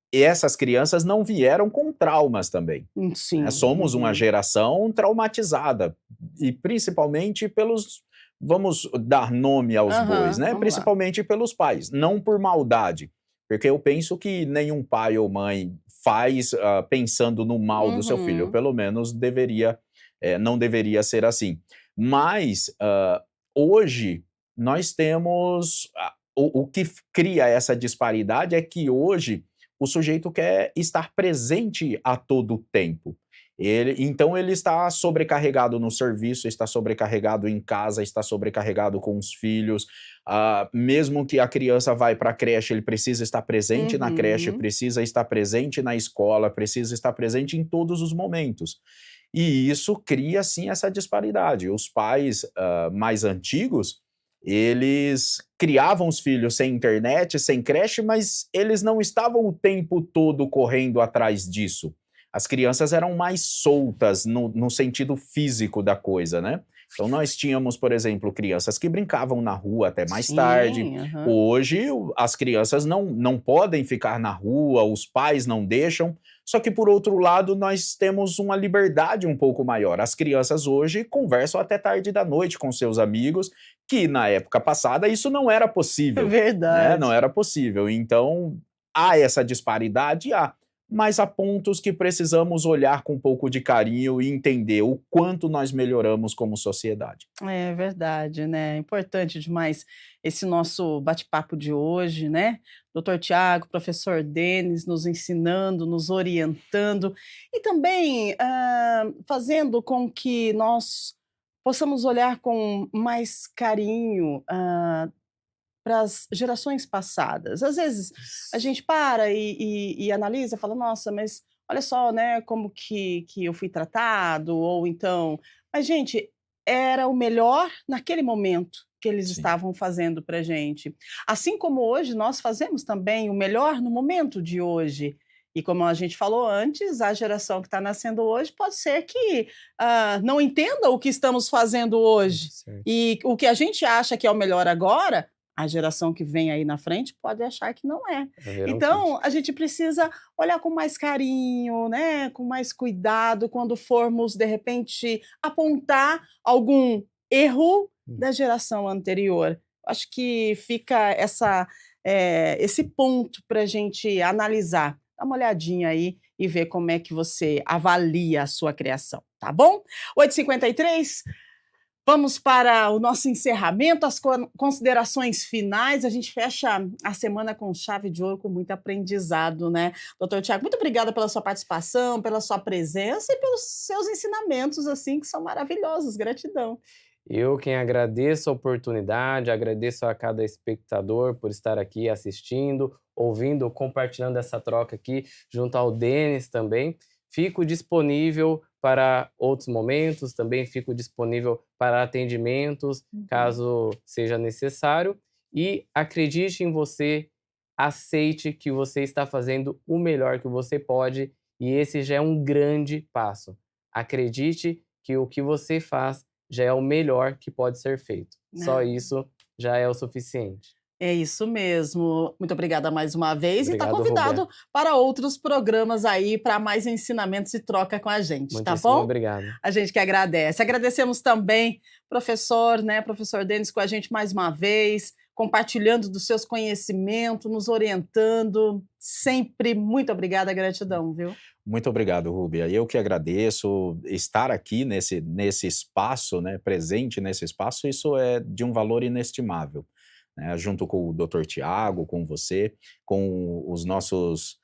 essas crianças não vieram com traumas também. Sim. Né? Somos uma geração traumatizada, e principalmente pelos, vamos dar nome aos bois, né? Vamos lá. Principalmente pelos pais, não por maldade, porque eu penso que nenhum pai ou mãe faz pensando no mal do seu filho, pelo menos não deveria ser assim. Mas hoje nós temos o que cria essa disparidade é que hoje o sujeito quer estar presente a todo tempo. Então ele está sobrecarregado no serviço, está sobrecarregado em casa, está sobrecarregado com os filhos. Mesmo que a criança vai para a creche, ele precisa estar presente na creche, precisa estar presente na escola, precisa estar presente em todos os momentos. E isso cria, sim, essa disparidade. Os pais mais antigos, eles criavam os filhos sem internet, sem creche, mas eles não estavam o tempo todo correndo atrás disso. As crianças eram mais soltas no sentido físico da coisa, né? Então nós tínhamos, por exemplo, crianças que brincavam na rua até mais tarde. Hoje as crianças não podem ficar na rua, os pais não deixam. Só que, por outro lado, nós temos uma liberdade um pouco maior. As crianças hoje conversam até tarde da noite com seus amigos, que na época passada isso não era possível. É verdade. Né? Não era possível. Então, há essa disparidade, mas há pontos que precisamos olhar com um pouco de carinho e entender o quanto nós melhoramos como sociedade. É verdade, né? É importante demais esse nosso bate-papo de hoje, né? Doutor Tiago, professor Denis, nos ensinando, nos orientando e também fazendo com que nós possamos olhar com mais carinho para as gerações passadas. Às vezes a gente para e analisa, fala, nossa, mas olha só, né, como que eu fui tratado, ou então... Mas, gente, era o melhor naquele momento que eles estavam fazendo para a gente. Assim como hoje nós fazemos também o melhor no momento de hoje. E como a gente falou antes, a geração que está nascendo hoje pode ser que não entenda o que estamos fazendo hoje. Certo. E o que a gente acha que é o melhor agora, A geração que vem aí na frente pode achar que não é. Haverão Então, críticas. a gente precisa olhar com mais carinho, né, com mais cuidado quando formos, de repente, apontar algum erro da geração anterior. Acho que fica esse ponto para a gente analisar. Dá uma olhadinha aí e ver como é que você avalia a sua criação, tá bom? 8h53. Vamos para o nosso encerramento, as considerações finais. A gente fecha a semana com chave de ouro, com muito aprendizado, né? Doutor Tiago, muito obrigada pela sua participação, pela sua presença e pelos seus ensinamentos, assim, que são maravilhosos. Gratidão. Eu quem agradeço a oportunidade, agradeço a cada espectador por estar aqui assistindo, ouvindo, compartilhando essa troca aqui, junto ao Denis também. Fico disponível para outros momentos, também fico disponível para atendimentos, caso seja necessário. E acredite em você, aceite que você está fazendo o melhor que você pode, e esse já é um grande passo. Acredite que o que você faz já é o melhor que pode ser feito. Só isso já é o suficiente. É isso mesmo. Muito obrigada mais uma vez. Obrigado, e está convidado para outros programas aí, para mais ensinamentos e troca com a gente, tá Muitíssimo bom? obrigado. A gente que agradece. Agradecemos também, professor, né, professor Denis, com a gente mais uma vez, compartilhando dos seus conhecimentos, nos orientando. Sempre muito obrigada, gratidão, viu? Muito obrigado, Rúbia. Eu que agradeço estar aqui nesse espaço, né, presente nesse espaço, isso é de um valor inestimável, né, junto com o Dr. Tiago, com você, com os nossos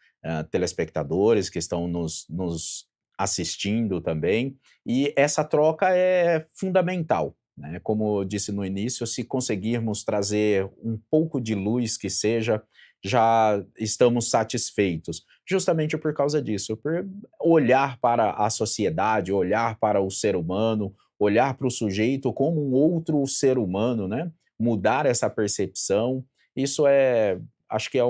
telespectadores que estão nos assistindo também, e essa troca é fundamental, né? Como eu disse no início, se conseguirmos trazer um pouco de luz que seja, já estamos satisfeitos, justamente por causa disso, por olhar para a sociedade, olhar para o ser humano, olhar para o sujeito como um outro ser humano, né? Mudar essa percepção, isso acho que é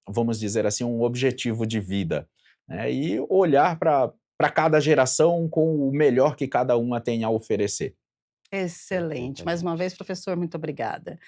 vamos dizer assim, um objetivo de vida, né? E olhar para cada geração com o melhor que cada uma tem a oferecer. Excelente. Mais uma vez, professor, muito obrigada.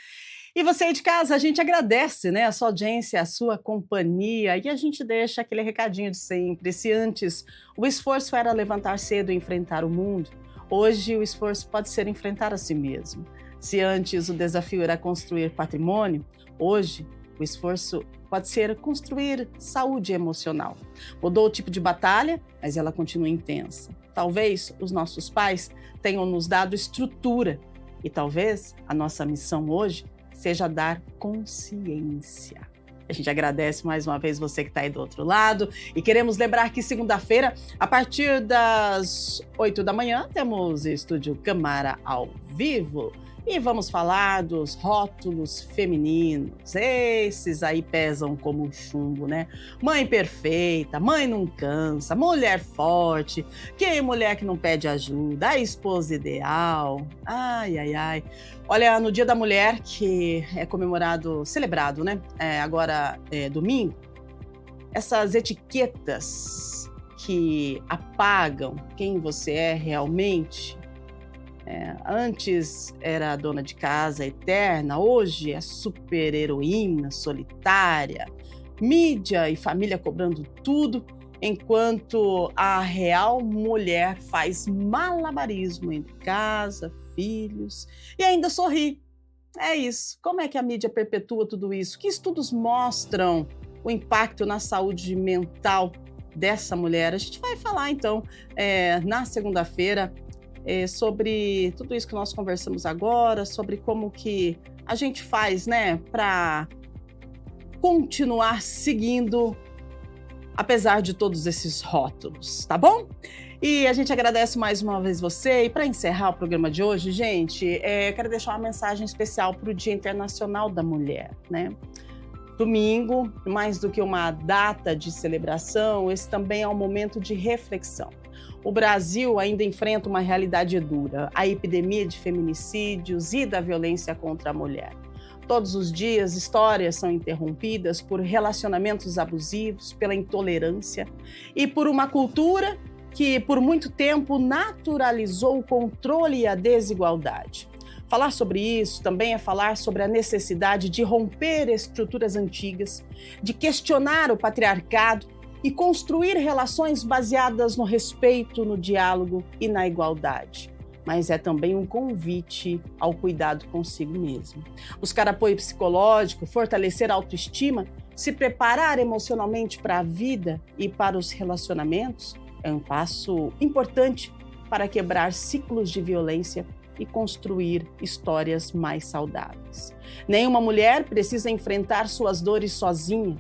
E você aí de casa, a gente agradece, né, a sua audiência, a sua companhia, e a gente deixa aquele recadinho de sempre. Se antes o esforço era levantar cedo e enfrentar o mundo, hoje o esforço pode ser enfrentar a si mesmo. Se antes o desafio era construir patrimônio, hoje o esforço pode ser construir saúde emocional. Mudou o tipo de batalha, mas ela continua intensa. Talvez os nossos pais tenham nos dado estrutura, e talvez a nossa missão hoje seja dar consciência. A gente agradece mais uma vez você que está aí do outro lado e queremos lembrar que segunda-feira, a partir das 8 da manhã, temos Estúdio Câmara ao vivo e vamos falar dos rótulos femininos. Esses aí pesam como chumbo, né? Mãe perfeita, mãe não cansa, mulher forte, que mulher que não pede ajuda, a esposa ideal. Ai, ai, ai. Olha, no Dia da Mulher, que é celebrado, né? Agora é domingo, essas etiquetas que apagam quem você é realmente. Antes era dona de casa eterna, hoje é super heroína, solitária, mídia e família cobrando tudo, enquanto a real mulher faz malabarismo entre casa, filhos e ainda sorri. É isso. Como é que a mídia perpetua tudo isso? Que estudos mostram o impacto na saúde mental dessa mulher? A gente vai falar então na segunda-feira sobre tudo isso que nós conversamos agora, sobre como que a gente faz, né, para continuar seguindo, apesar de todos esses rótulos, tá bom? E a gente agradece mais uma vez você. E para encerrar o programa de hoje, gente, quero deixar uma mensagem especial para o Dia Internacional da Mulher, né? Domingo, mais do que uma data de celebração, esse também é um momento de reflexão. O Brasil ainda enfrenta uma realidade dura, a epidemia de feminicídios e da violência contra a mulher. Todos os dias, histórias são interrompidas por relacionamentos abusivos, pela intolerância e por uma cultura que, por muito tempo, naturalizou o controle e a desigualdade. Falar sobre isso também é falar sobre a necessidade de romper estruturas antigas, de questionar o patriarcado e construir relações baseadas no respeito, no diálogo e na igualdade. Mas é também um convite ao cuidado consigo mesmo. Buscar apoio psicológico, fortalecer a autoestima, se preparar emocionalmente para a vida e para os relacionamentos é um passo importante para quebrar ciclos de violência e construir histórias mais saudáveis. Nenhuma mulher precisa enfrentar suas dores sozinha.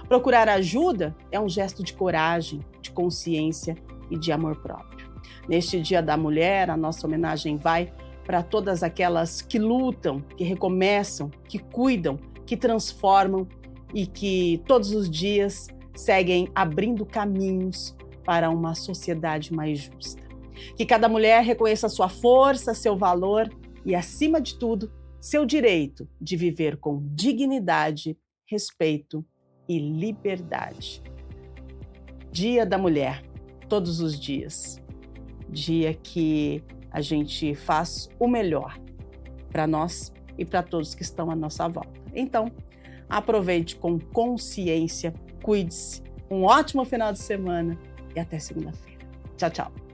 Procurar ajuda é um gesto de coragem, de consciência e de amor próprio. Neste Dia da Mulher, a nossa homenagem vai para todas aquelas que lutam, que recomeçam, que cuidam, que transformam e que todos os dias seguem abrindo caminhos para uma sociedade mais justa. Que cada mulher reconheça sua força, seu valor e, acima de tudo, seu direito de viver com dignidade, respeito e liberdade. Dia da Mulher, todos os dias. Dia que a gente faz o melhor para nós e para todos que estão à nossa volta. Então, aproveite com consciência, cuide-se, um ótimo final de semana e até segunda-feira. Tchau, tchau.